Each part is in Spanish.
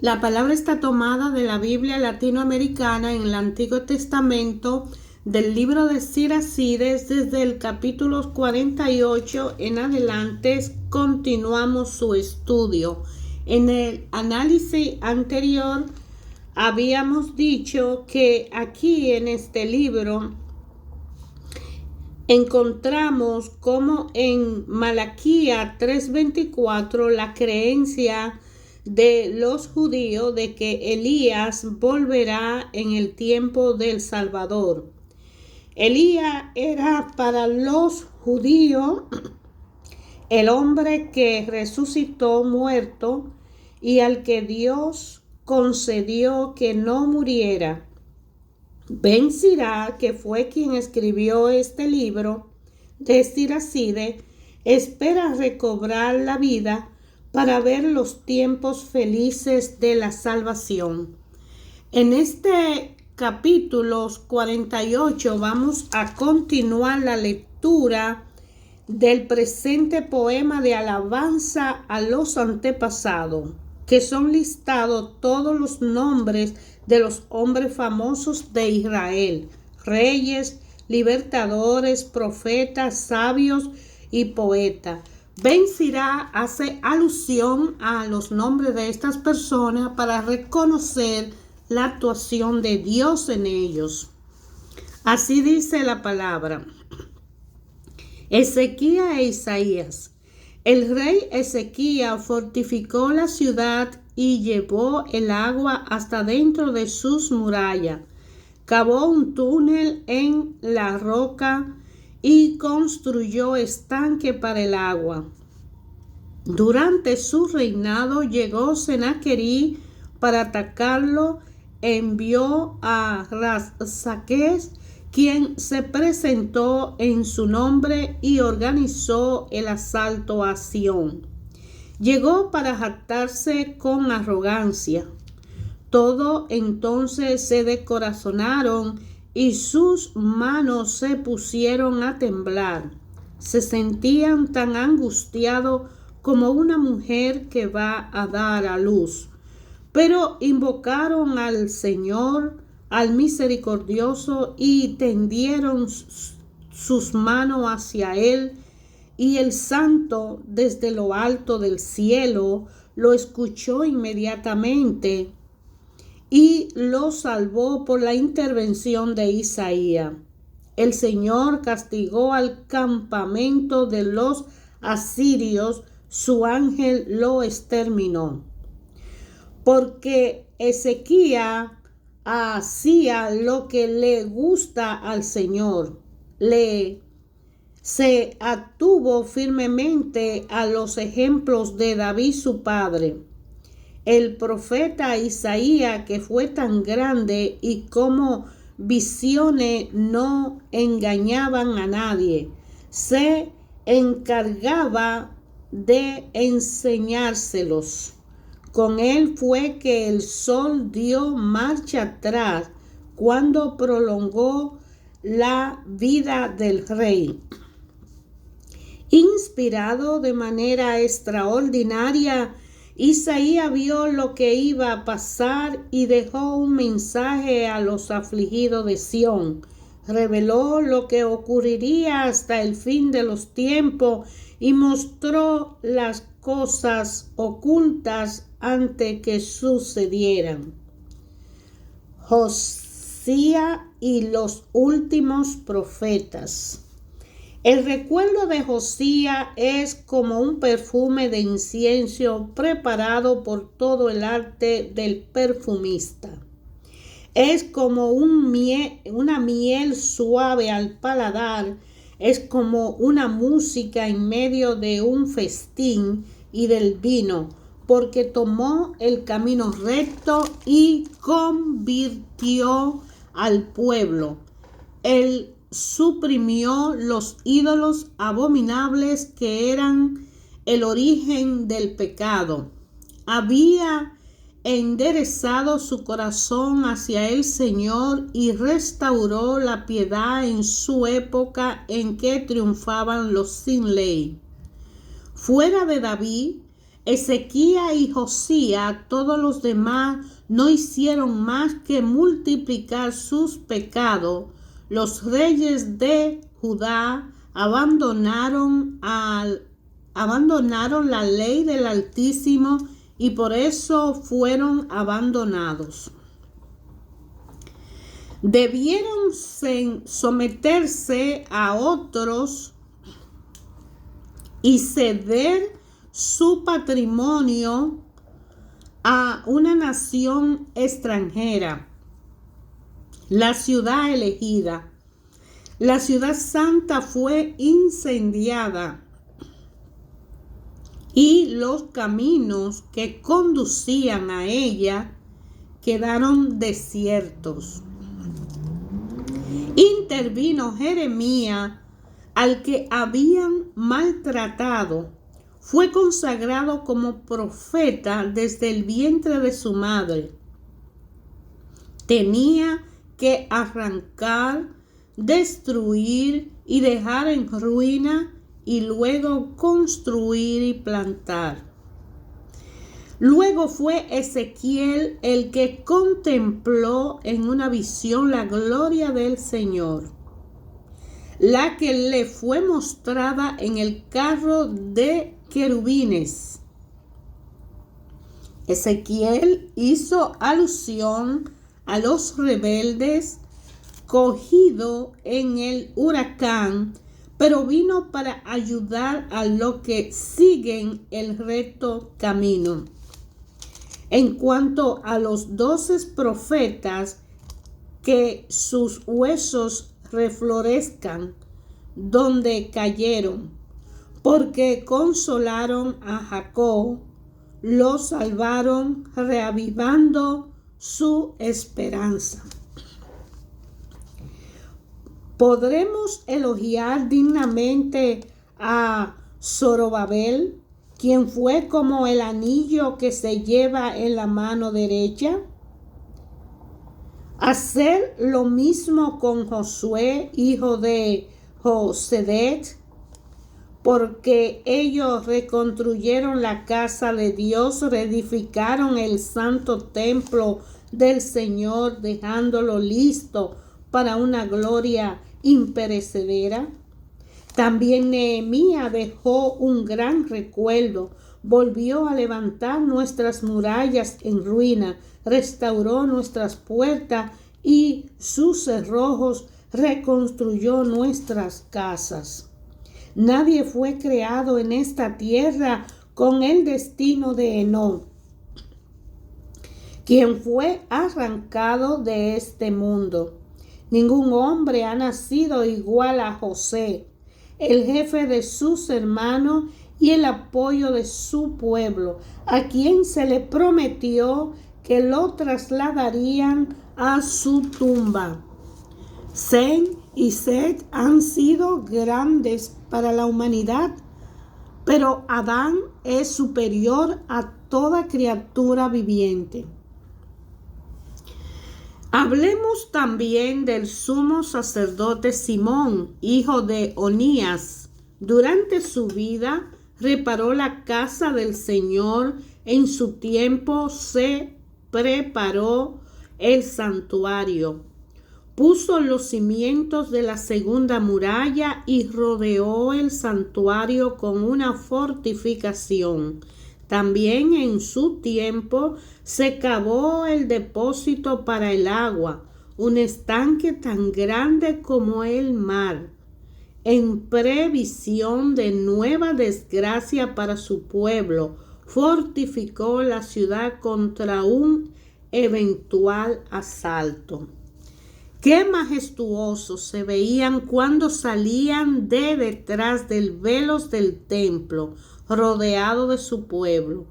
La palabra está tomada de la Biblia latinoamericana en el Antiguo Testamento del libro de Siracides desde el capítulo 48 en adelante. Continuamos su estudio. En el análisis anterior habíamos dicho que aquí en este libro encontramos como en Malaquías 3:24 la creencia de los judíos de que Elías volverá en el tiempo del Salvador. Elías era para los judíos el hombre que resucitó muerto y al que Dios concedió que no muriera. Ben Sira, que fue quien escribió este libro de Siracide, espera recobrar la vida para ver los tiempos felices de la salvación. En este capítulo 48 vamos a continuar la lectura del presente poema de alabanza a los antepasados, que son listados todos los nombres de los hombres famosos de Israel, reyes, libertadores, profetas, sabios y poetas. Ben Sira hace alusión a los nombres de estas personas para reconocer la actuación de Dios en ellos. Así dice la palabra. Ezequías e Isaías. El rey Ezequías fortificó la ciudad y llevó el agua hasta dentro de sus murallas. Cavó un túnel en la roca y construyó estanque para el agua. Durante su reinado llegó Senaquerí para atacarlo. Envió a Rabsaqués, quien se presentó en su nombre y organizó el asalto a Sión. Llegó para jactarse con arrogancia. Todos entonces se descorazonaron y sus manos se pusieron a temblar. Se sentían tan angustiados como una mujer que va a dar a luz. Pero invocaron al Señor, al misericordioso, y tendieron sus manos hacia él, y el santo desde lo alto del cielo lo escuchó inmediatamente y lo salvó por la intervención de Isaías. El Señor castigó al campamento de los asirios, su ángel lo exterminó. Porque Ezequías hacía lo que le gusta al Señor, se atuvo firmemente a los ejemplos de David su padre. El profeta Isaías, que fue tan grande y como visiones no engañaban a nadie, se encargaba de enseñárselos. Con él fue que el sol dio marcha atrás cuando prolongó la vida del rey. Inspirado de manera extraordinaria, Isaías vio lo que iba a pasar y dejó un mensaje a los afligidos de Sión. Reveló lo que ocurriría hasta el fin de los tiempos y mostró las cosas ocultas antes que sucedieran. Josías y los últimos profetas. El recuerdo de Josías es como un perfume de incienso preparado por todo el arte del perfumista. Es como una miel suave al paladar, es como una música en medio de un festín y del vino, porque tomó el camino recto y convirtió al pueblo. Él suprimió los ídolos abominables que eran el origen del pecado. Había enderezado su corazón hacia el Señor y restauró la piedad en su época en que triunfaban los sin ley. Fuera de David, Ezequías y Josías, todos los demás, no hicieron más que multiplicar sus pecados. Los reyes de Judá abandonaron la ley del Altísimo y por eso fueron abandonados. Debieron someterse a otros y ceder su patrimonio a una nación extranjera. La ciudad elegida, la ciudad santa, fue incendiada y los caminos que conducían a ella quedaron desiertos. Intervino Jeremías, al que habían maltratado. Fue consagrado como profeta desde el vientre de su madre. Tenía que arrancar, destruir y dejar en ruina y luego construir y plantar. Luego fue Ezequiel el que contempló en una visión la gloria del Señor, la que le fue mostrada en el carro de querubines. Ezequiel hizo alusión a los rebeldes cogidos en el huracán, pero vino para ayudar a los que siguen el recto camino. En cuanto a los 12 profetas, que sus huesos reflorezcan donde cayeron, porque consolaron a Jacob, lo salvaron, reavivando su esperanza. ¿Podremos elogiar dignamente a Zorobabel, quien fue como el anillo que se lleva en la mano derecha? Hacer lo mismo con Josué, hijo de Josedet, porque ellos reconstruyeron la casa de Dios, reedificaron el santo templo del Señor, dejándolo listo para una gloria imperecedera. También Nehemías dejó un gran recuerdo, volvió a levantar nuestras murallas en ruina, restauró nuestras puertas y sus cerrojos, reconstruyó nuestras casas. Nadie fue creado en esta tierra con el destino de Enoc, quien fue arrancado de este mundo. Ningún hombre ha nacido igual a José, el jefe de sus hermanos y el apoyo de su pueblo, a quien se le prometió que lo trasladarían a su tumba. Sem y Set han sido grandes para la humanidad, pero Adán es superior a toda criatura viviente. Hablemos también del sumo sacerdote Simón, hijo de Onías. Durante su vida reparó la casa del Señor. En su tiempo se preparó el santuario. Puso los cimientos de la segunda muralla y rodeó el santuario con una fortificación. También en su tiempo se cavó el depósito para el agua, un estanque tan grande como el mar, en previsión de nueva desgracia para su pueblo. Fortificó la ciudad contra un eventual asalto. Qué majestuosos se veían cuando salían de detrás del velo del templo, rodeado de su pueblo.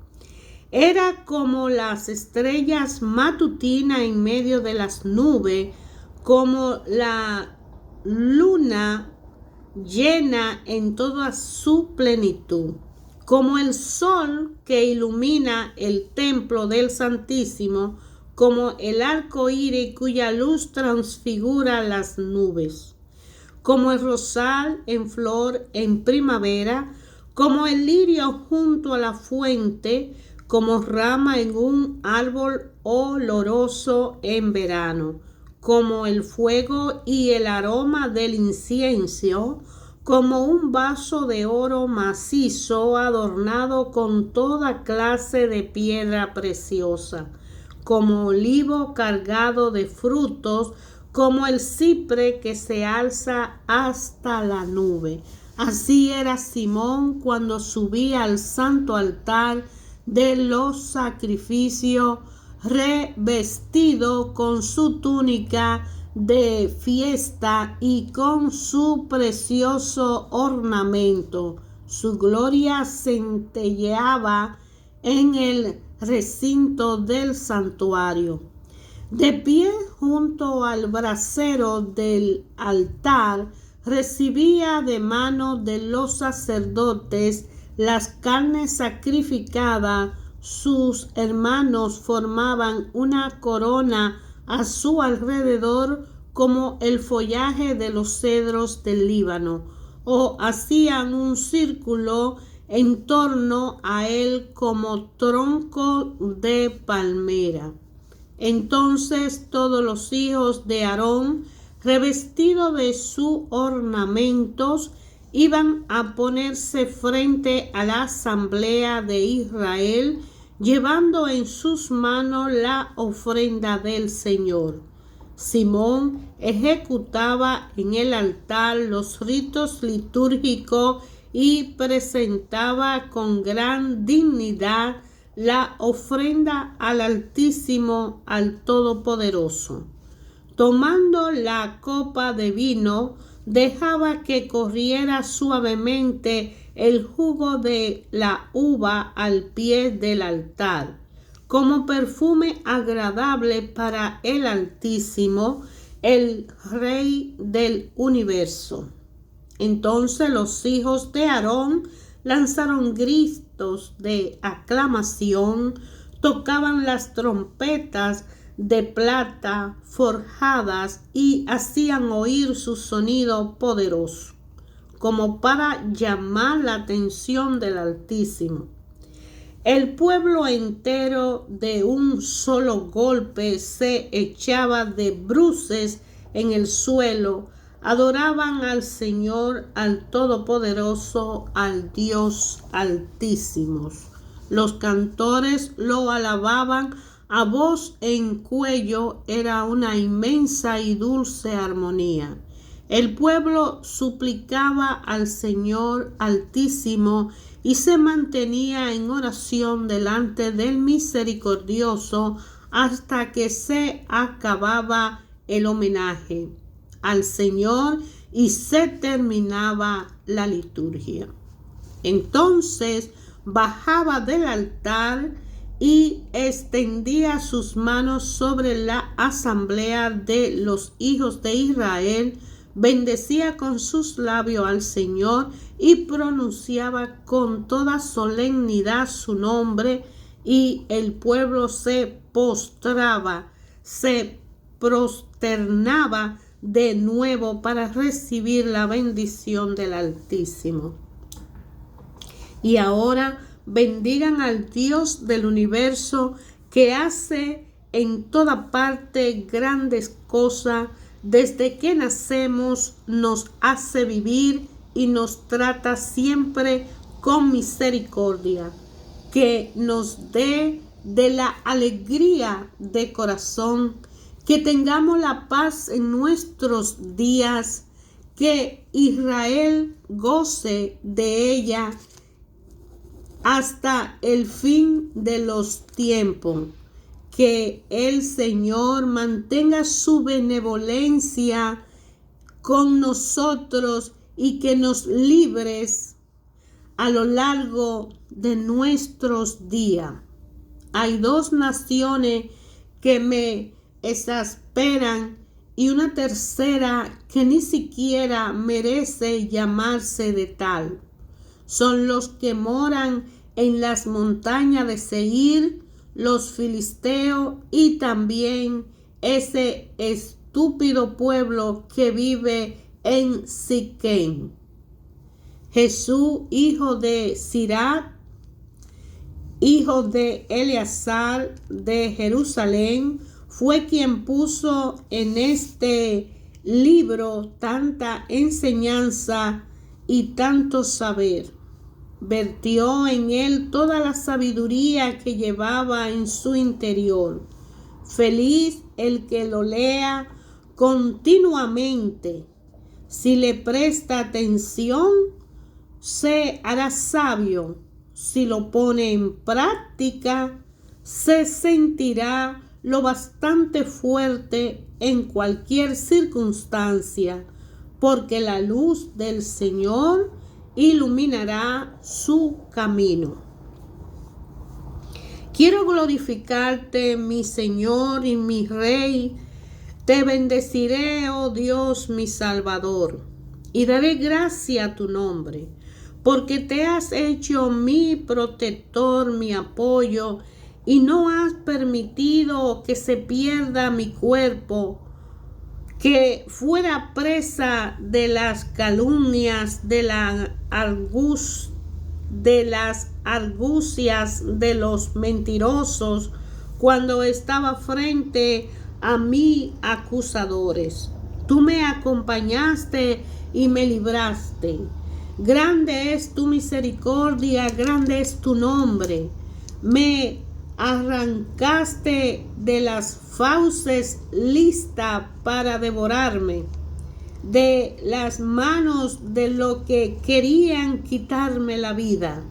Era como las estrellas matutinas en medio de las nubes, como la luna llena en toda su plenitud, como el sol que ilumina el templo del Santísimo, como el arco iris cuya luz transfigura las nubes, como el rosal en flor en primavera, como el lirio junto a la fuente, como rama en un árbol oloroso en verano, como el fuego y el aroma del incienso, como un vaso de oro macizo adornado con toda clase de piedra preciosa, como olivo cargado de frutos, como el cipre que se alza hasta la nube. Así era Simón cuando subía al santo altar de los sacrificios, revestido con su túnica de fiesta y con su precioso ornamento. Su gloria centelleaba en el recinto del santuario. De pie junto al brasero del altar, recibía de mano de los sacerdotes las carnes sacrificadas. Sus hermanos formaban una corona a su alrededor como el follaje de los cedros del Líbano, o hacían un círculo en torno a él como tronco de palmera. Entonces todos los hijos de Aarón, revestidos de sus ornamentos, iban a ponerse frente a la asamblea de Israel, llevando en sus manos la ofrenda del Señor. Simón ejecutaba en el altar los ritos litúrgicos y presentaba con gran dignidad la ofrenda al Altísimo, al Todopoderoso. Tomando la copa de vino, dejaba que corriera suavemente el jugo de la uva al pie del altar, como perfume agradable para el Altísimo, el Rey del universo. Entonces los hijos de Aarón lanzaron gritos de aclamación, tocaban las trompetas de plata forjadas y hacían oír su sonido poderoso, como para llamar la atención del Altísimo. El pueblo entero de un solo golpe se echaba de bruces en el suelo, adoraban al Señor, al Todopoderoso, al Dios Altísimo. Los cantores lo alababan a voz en cuello, era una inmensa y dulce armonía. El pueblo suplicaba al Señor Altísimo y se mantenía en oración delante del Misericordioso hasta que se acababa el homenaje al Señor y se terminaba la liturgia. Entonces bajaba del altar y extendía sus manos sobre la asamblea de los hijos de Israel, bendecía con sus labios al Señor y pronunciaba con toda solemnidad su nombre, y el pueblo se prosternaba de nuevo para recibir la bendición del Altísimo. Y ahora bendigan al Dios del universo, que hace en toda parte grandes cosas. Desde que nacemos nos hace vivir y nos trata siempre con misericordia. Que nos dé de la alegría de corazón, que tengamos la paz en nuestros días, que Israel goce de ella hasta el fin de los tiempos. Que el Señor mantenga su benevolencia con nosotros y que nos libres a lo largo de nuestros días. Hay dos naciones que me exasperan y una tercera que ni siquiera merece llamarse de tal. Son los que moran en las montañas de Seir, los filisteos, y también ese estúpido pueblo que vive en Siquem. Jesús, hijo de Sirac, hijo de Eleazar de Jerusalén, fue quien puso en este libro tanta enseñanza y tanto saber. Vertió en él toda la sabiduría que llevaba en su interior. Feliz el que lo lea continuamente. Si le presta atención, se hará sabio. Si lo pone en práctica, se sentirá lo bastante fuerte en cualquier circunstancia, porque la luz del Señor iluminará su camino. Quiero glorificarte, mi Señor y mi Rey. Te bendeciré, oh Dios, mi Salvador, y daré gracia a tu nombre, porque te has hecho mi protector, mi apoyo, y no has permitido que se pierda mi cuerpo, que fuera presa de las calumnias, de las argucias de los mentirosos, cuando estaba frente a mis acusadores. Tú me acompañaste y me libraste. Grande es tu misericordia, grande es tu nombre. Me arrancaste de las fauces lista para devorarme, de las manos de los que querían quitarme la vida.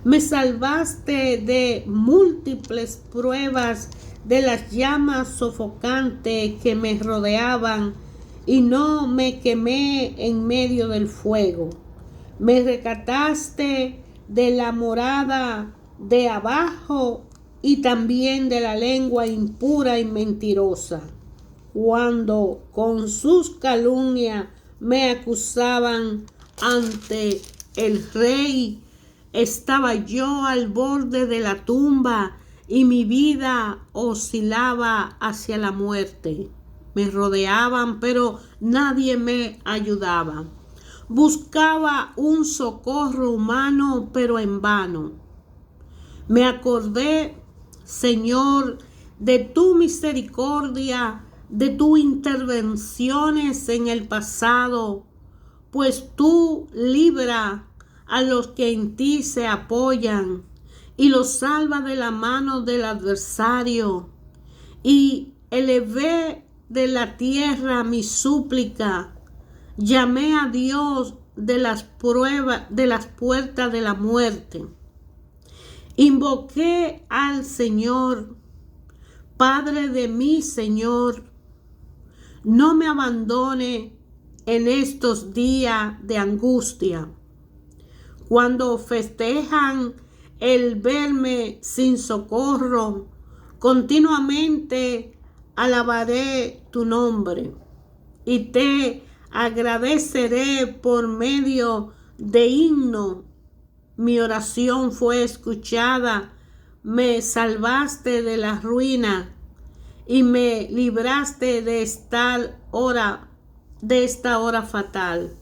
Me salvaste de múltiples pruebas, de las llamas sofocantes que me rodeaban, y no me quemé en medio del fuego. Me rescataste de la morada de abajo y también de la lengua impura y mentirosa. Cuando con sus calumnias me acusaban ante el rey, estaba yo al borde de la tumba y mi vida oscilaba hacia la muerte. Me rodeaban, pero nadie me ayudaba. Buscaba un socorro humano, pero en vano. Me acordé, Señor, de tu misericordia, de tus intervenciones en el pasado, pues tú libras a los que en ti se apoyan y los salva de la mano del adversario. Y elevé de la tierra mi súplica, llamé a Dios de las puertas de la muerte. Invoqué al Señor, Padre de mi Señor, no me abandone en estos días de angustia. Cuando festejan el verme sin socorro, continuamente alabaré tu nombre y te agradeceré por medio de himno. Mi oración fue escuchada, me salvaste de la ruina y me libraste de esta hora fatal.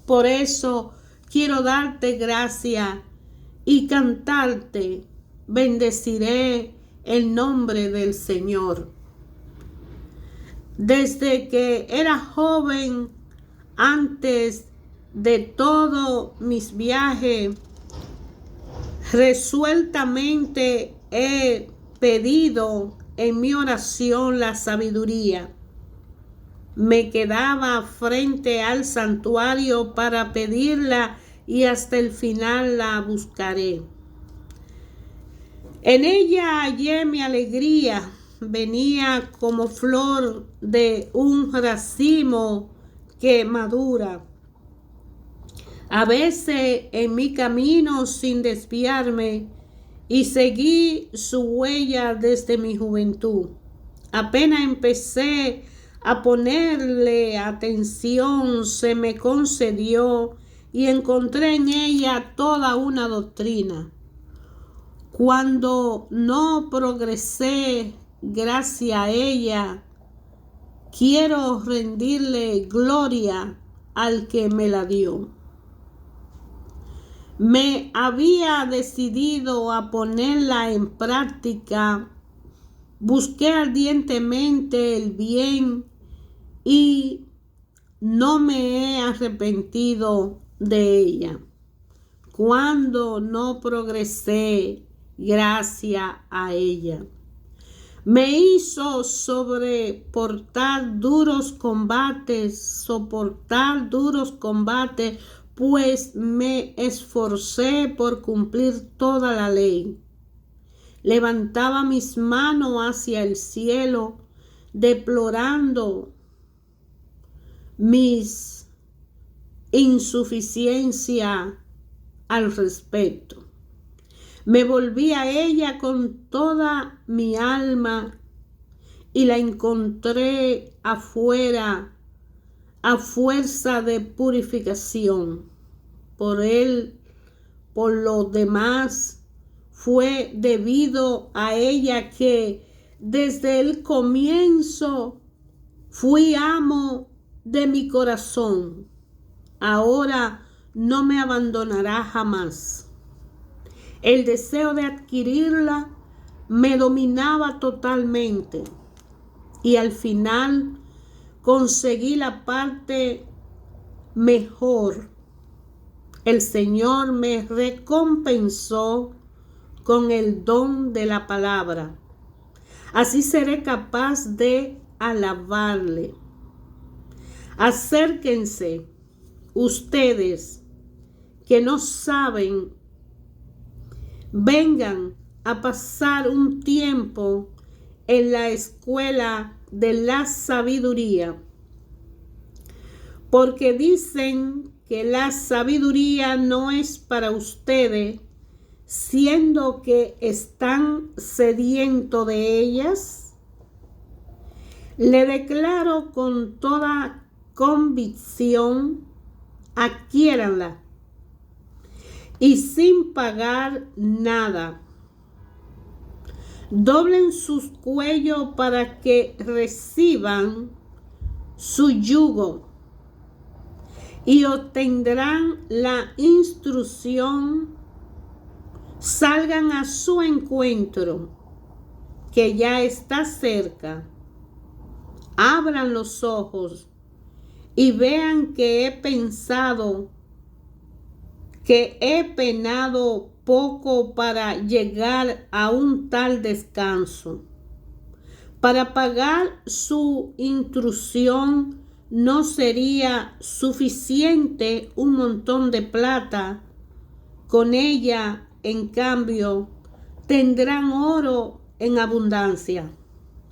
Por eso quiero darte gracias y cantarte, bendeciré el nombre del Señor. Desde que era joven, antes de todos mis viajes, resueltamente he pedido en mi oración la sabiduría. Me quedaba frente al santuario para pedirla y hasta el final la buscaré. En ella hallé mi alegría, venía como flor de un racimo que madura. A veces en mi camino sin desviarme, y seguí su huella desde mi juventud. Apenas empecé a ponerle atención, se me concedió y encontré en ella toda una doctrina. Cuando no progresé gracias a ella, quiero rendirle gloria al que me la dio. Me había decidido a ponerla en práctica. Busqué ardientemente el bien y no me he arrepentido de ella. Cuando no progresé gracias a ella, me hizo soportar duros combates, pues me esforcé por cumplir toda la ley. Levantaba mis manos hacia el cielo, deplorando mis insuficiencias al respecto. Me volví a ella con toda mi alma y la encontré afuera a fuerza de purificación. Por lo demás, fue debido a ella que desde el comienzo fui amo de mi corazón. Ahora no me abandonará jamás. El deseo de adquirirla me dominaba totalmente y al final conseguí la parte mejor. El Señor me recompensó con el don de la palabra. Así seré capaz de alabarle. Acérquense ustedes que no saben, vengan a pasar un tiempo en la escuela de la sabiduría, porque dicen que la sabiduría no es para ustedes, siendo que están sedientos de ellas. Le declaro con toda convicción, adquiéranla y sin pagar nada. Doblen sus cuellos para que reciban su yugo y obtendrán la instrucción. Salgan a su encuentro, que ya está cerca. Abran los ojos y vean que he penado poco para llegar a un tal descanso. Para pagar su intrusión no sería suficiente un montón de plata. Con ella, en cambio, tendrán oro en abundancia.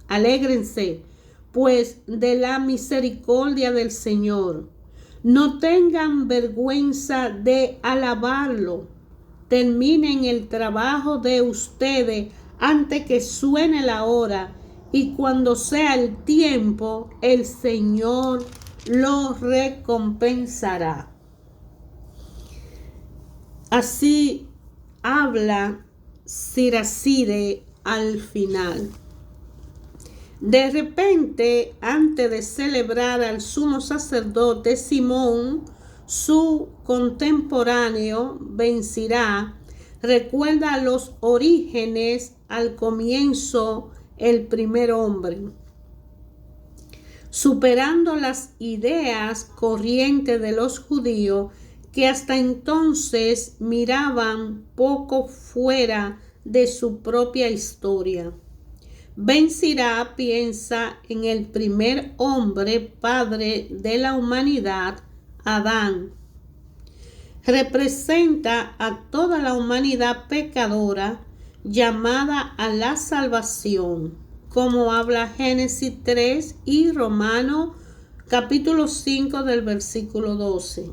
Alégrense, pues, de la misericordia del Señor. No tengan vergüenza de alabarlo. Terminen el trabajo de ustedes antes que suene la hora, y cuando sea el tiempo, el Señor lo recompensará. Así habla Siracide al final. De repente, antes de celebrar al sumo sacerdote Simón, su contemporáneo, Ben-Sira, recuerda los orígenes al comienzo el primer hombre, superando las ideas corrientes de los judíos que hasta entonces miraban poco fuera de su propia historia. Ben-Sira piensa en el primer hombre, padre de la humanidad, Adán. Representa a toda la humanidad pecadora llamada a la salvación, como habla Génesis 3 y Romanos capítulo 5 del versículo 12.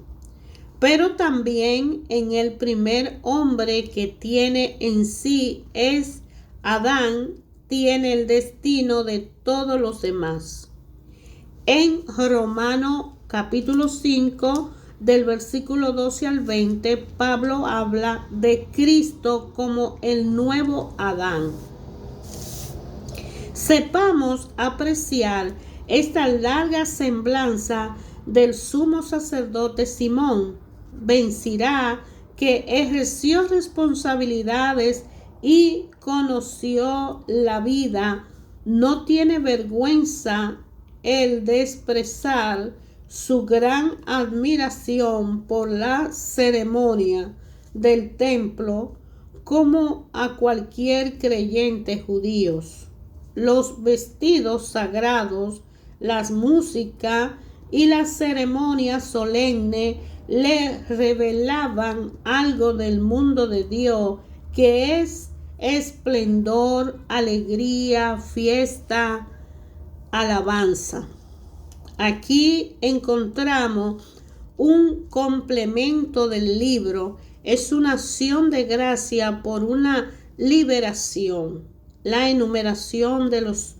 Pero también en el primer hombre que tiene en sí es Adán, tiene el destino de todos los demás. En Romanos capítulo 5 del versículo 12 al 20, Pablo habla de Cristo como el nuevo Adán. Sepamos apreciar esta larga semblanza del sumo sacerdote Simón. Ben-Sira, que ejerció responsabilidades y conoció la vida, no tiene vergüenza el de expresar su gran admiración por la ceremonia del templo como a cualquier creyente judío. Los vestidos sagrados, las músicas y las ceremonias solemnes le revelaban algo del mundo de Dios, que es esplendor, alegría, fiesta, alabanza. Aquí encontramos un complemento del libro. Es una acción de gracia por una liberación, la enumeración de los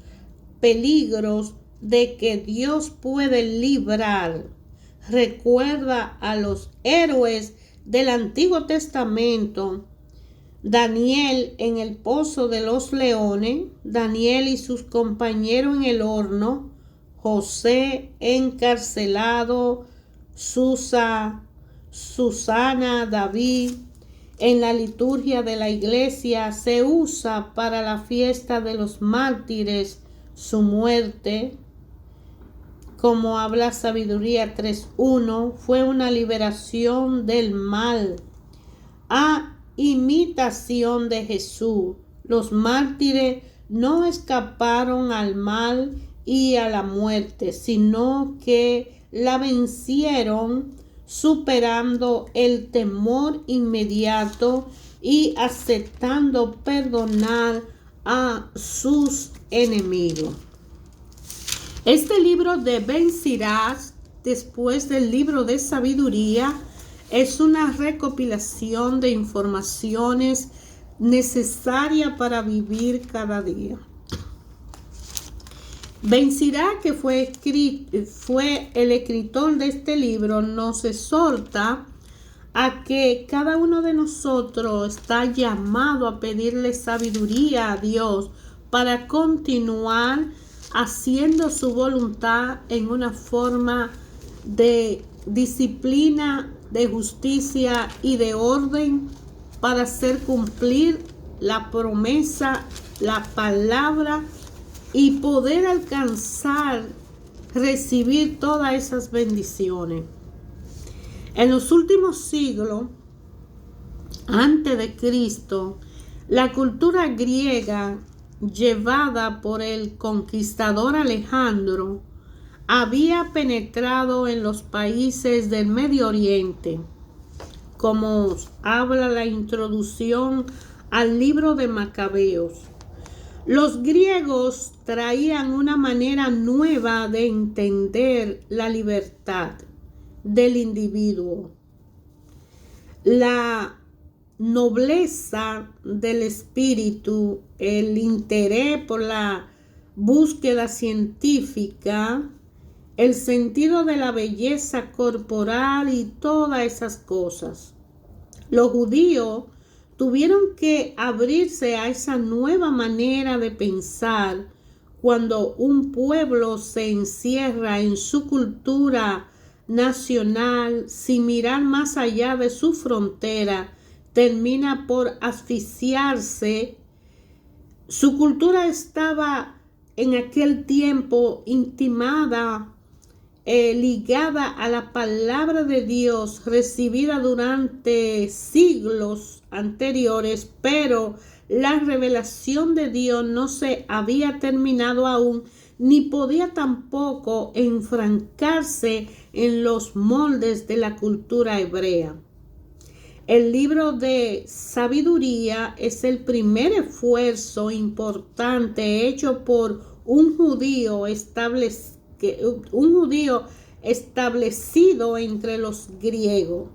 peligros de que Dios puede librar. Recuerda a los héroes del Antiguo Testamento: Daniel en el pozo de los leones, Daniel y sus compañeros en el horno, José encarcelado, Susana, David. En la liturgia de la iglesia se usa para la fiesta de los mártires su muerte. Como habla Sabiduría 3:1, fue una liberación del mal. A imitación de Jesús, los mártires no escaparon al mal y a la muerte, sino que la vencieron superando el temor inmediato y aceptando perdonar a sus enemigos. Este libro de Ben Sirach, después del libro de Sabiduría, es una recopilación de informaciones necesarias para vivir cada día. Ben Sirach, que fue el escritor de este libro, nos exhorta a que cada uno de nosotros está llamado a pedirle sabiduría a Dios para continuar haciendo su voluntad en una forma de disciplina, de justicia y de orden, para hacer cumplir la promesa, la palabra, y poder alcanzar, recibir todas esas bendiciones. En los últimos siglos, antes de Cristo, la cultura griega, llevada por el conquistador Alejandro, había penetrado en los países del Medio Oriente, como habla la introducción al libro de Macabeos. Los griegos traían una manera nueva de entender la libertad del individuo, la nobleza del espíritu, el interés por la búsqueda científica, el sentido de la belleza corporal y todas esas cosas. Los judíos tuvieron que abrirse a esa nueva manera de pensar cuando un pueblo se encierra en su cultura nacional sin mirar más allá de su frontera, termina por asfixiarse. Su cultura estaba en aquel tiempo intimada, ligada a la palabra de Dios recibida durante siglos anteriores, pero la revelación de Dios no se había terminado aún, ni podía tampoco enfrancarse en los moldes de la cultura hebrea. El libro de Sabiduría es el primer esfuerzo importante hecho por un judío establecido entre los griegos.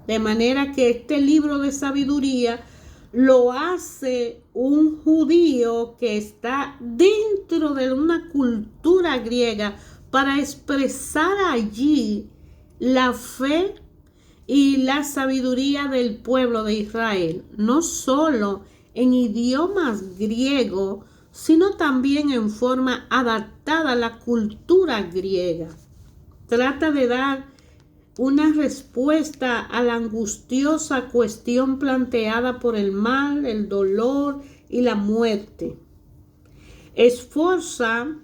De manera que este libro de Sabiduría lo hace un judío que está dentro de una cultura griega para expresar allí la fe y la sabiduría del pueblo de Israel, no solo en idiomas griegos, sino también en forma adaptada a la cultura griega. Trata de dar una respuesta a la angustiosa cuestión planteada por el mal, el dolor y la muerte. Esboza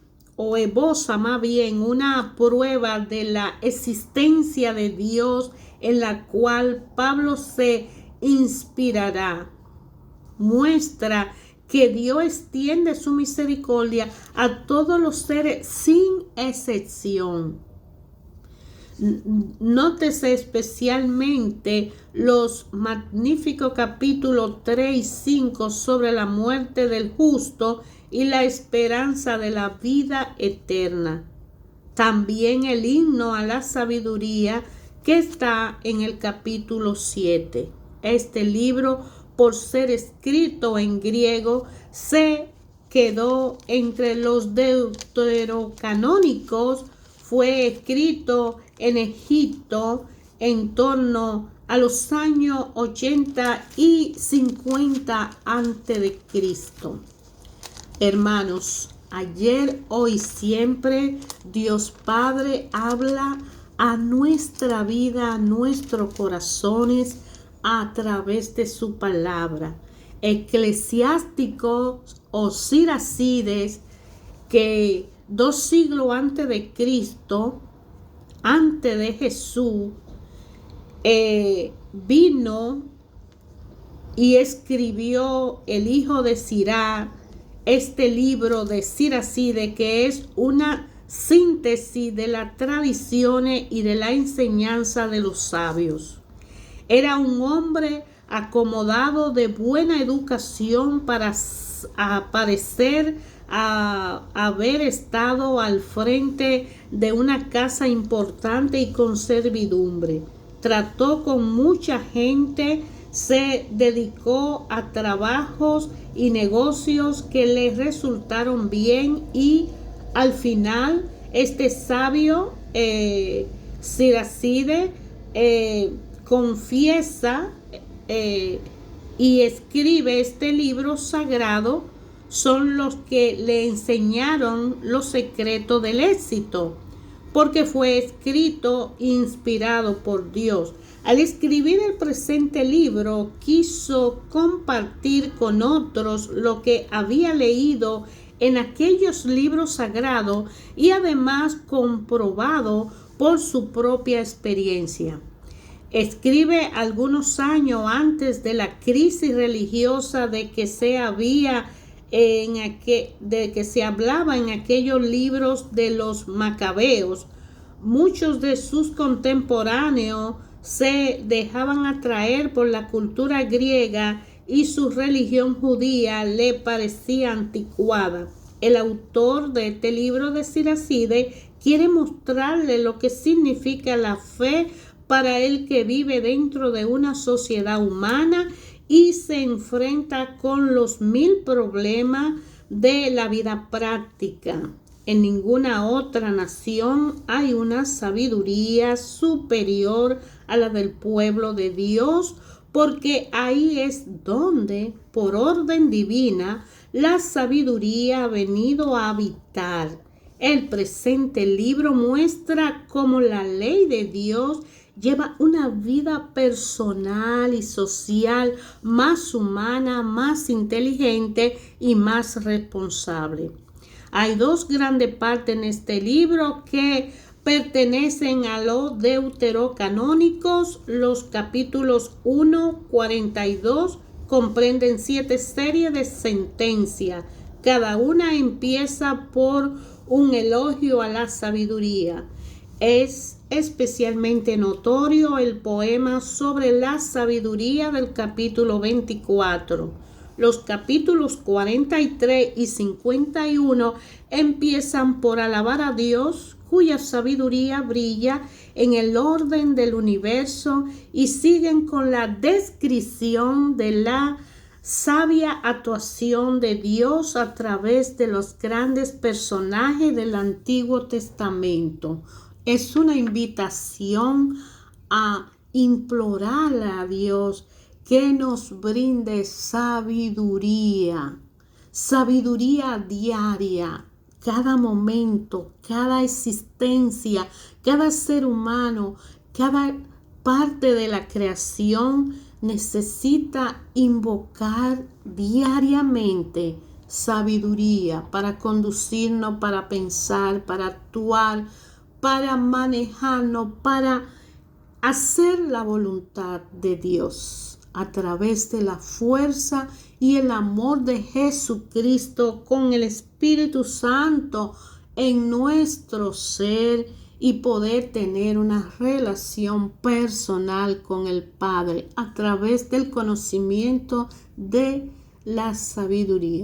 más bien una prueba de la existencia de Dios en la cual Pablo se inspirará. Muestra que Dios extiende su misericordia a todos los seres sin excepción. Nótese especialmente los magníficos capítulos 3 y 5 sobre la muerte del justo y la esperanza de la vida eterna. También el himno a la sabiduría que está en el capítulo 7. Este libro, por ser escrito en griego, se quedó entre los deuterocanónicos. Fue escrito en Egipto en torno a los años 80 y 50 a.C. Hermanos, ayer, hoy, siempre, Dios Padre habla a nuestra vida, a nuestros corazones, a través de su palabra. Eclesiásticos o Siracides, que 2 siglos antes de Cristo, antes de Jesús, vino y escribió el hijo de Sirá, este libro de Siracides, que es una síntesis de las tradiciones y de la enseñanza de los sabios. Era un hombre acomodado de buena educación para parecer haber estado al frente de una casa importante y con servidumbre. Trató con mucha gente, se dedicó a trabajos y negocios que le resultaron bien y al final este sabio Siracides confiesa y escribe este libro sagrado. Son los que le enseñaron los secretos del éxito, porque fue escrito inspirado por Dios. Al escribir el presente libro, quiso compartir con otros lo que había leído en aquellos libros sagrados y además comprobado por su propia experiencia. Escribe algunos años antes de la crisis religiosa de que se hablaba en aquellos libros de los macabeos. Muchos de sus contemporáneos se dejaban atraer por la cultura griega y su religión judía le parecía anticuada. El autor de este libro de Siracides quiere mostrarle lo que significa la fe para el que vive dentro de una sociedad humana y se enfrenta con los 1000 problemas de la vida práctica. En ninguna otra nación hay una sabiduría superior a la del pueblo de Dios, porque ahí es donde, por orden divina, la sabiduría ha venido a habitar. El presente libro muestra cómo la ley de Dios lleva una vida personal y social más humana, más inteligente y más responsable. Hay 2 grandes partes en este libro que pertenecen a los deuterocanónicos. Los capítulos 1-42 comprenden 7 series de sentencias. Cada una empieza por un elogio a la sabiduría. Es especialmente notorio el poema sobre la sabiduría del capítulo 24. Los capítulos 43 y 51 empiezan por alabar a Dios, cuya sabiduría brilla en el orden del universo, y siguen con la descripción de la sabia actuación de Dios a través de los grandes personajes del Antiguo Testamento. Es una invitación a implorar a Dios que nos brinde sabiduría diaria, cada momento, cada existencia, cada ser humano Cada parte de la creación necesita invocar diariamente sabiduría para conducirnos, para pensar, para actuar, para manejarnos, para hacer la voluntad de Dios a través de la fuerza y el amor de Jesucristo con el Espíritu Santo en nuestro ser y poder tener una relación personal con el Padre a través del conocimiento de la sabiduría.